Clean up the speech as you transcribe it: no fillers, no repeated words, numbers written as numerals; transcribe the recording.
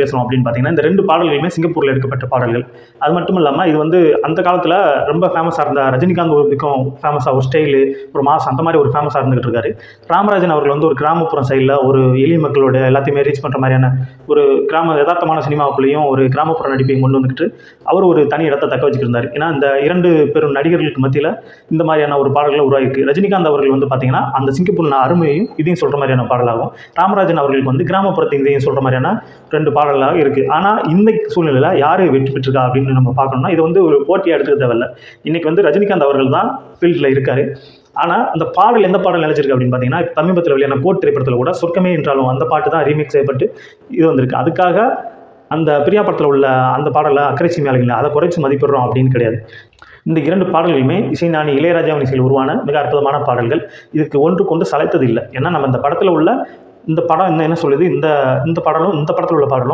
பேசுகிறோம் அப்படின்னு பார்த்தீங்கன்னா, இந்த 2 பாடல்களுமே சிங்கப்பூரில் எடுக்கப்பட்ட பாடல்கள். அது மட்டும் இல்லாமல் இது வந்து அந்த காலத்தில் ரொம்ப ஃபேமஸாக இருந்த ரஜினிகாந்த் ஒருக்கும் ஃபேமஸாக ஒரு ஸ்டைலு, ஒரு மாஸ் அந்த மாதிரி ஒரு ஃபேமஸாக இருந்துகிட்டு இருக்காரு. ராமராஜன் அவர்கள் வந்து ஒரு கிராமப்புறம் சைடில் ஒரு எளிய மக்களோட எல்லாத்தையுமே ரீச் பண்ணுற மாதிரியான ஒரு யதார்த்தமான சினிமாவுக்குள்ளேயும் ஒரு கிராமப்புற நடிப்பையும் கொண்டு வந்துக்கிட்டு அவர் ஒரு தனி இடத்தை தக்க வச்சுக்கிருந்தார். ஏன்னா இந்த 2 பெரும் நடிகர்களுக்கு மத்தியில் இந்த மாதிரியான ஒரு பாடல்கள் உருவாகிருக்கு. ரஜினிகாந்த் அவர்கள் வந்து பார்த்தீங்கன்னா அந்த சிங்கப்பூரின் அருமையையும் இதையும் சொல்கிற மாதிரியான பாடலாகும். ராமராஜன் அவர்களுக்கு வந்து கிராமப்புறத்தின் இதையும் சொல்கிற மாதிரியான 2 பாடலாக இருக்குது. ஆனால் இன்னைக்கு சூழ்நிலையில் யார் வெற்றி பெற்றிருக்கா அப்படின்னு நம்ம பார்க்கணும்னா இது வந்து ஒரு போட்டியாக எடுத்துக்க தேவையில்லை. இன்றைக்கி வந்து ரஜினிகாந்த் அவர்கள் தான் ஃபீல்டில் இருக்கார். ஆனால் அந்த பாடல் எந்த பாடல் நினைச்சிருக்கு அப்படின்னு பார்த்தீங்கன்னா, சமீபத்தில் வெளியான கோட் திரைப்படத்தில் கூட சொர்க்கமே என்றாலும் அந்த பாட்டு தான் ரீமேக் செய்யப்பட்டு இது வந்திருக்கு. அதுக்காக அந்த பிரியா படத்தில் உள்ள அந்த பாடலை அக்கறை சீமையாளிகளை அதை குறைச்சி மதிப்பிடுறோம் அப்படின்னு கிடையாது. இந்த 2 பாடல்களுமே இசைஞானி இளையராஜாவின் இசையில் உருவான மிக அற்புதமான பாடல்கள். இதுக்கு ஒன்றுக்கொண்டு சளைத்தது இல்லை. ஏன்னா நம்ம இந்த படத்தில் உள்ள இந்த படம் என்ன சொல்லுது, இந்த பாடலும் இந்த படத்தில் உள்ள பாடலும்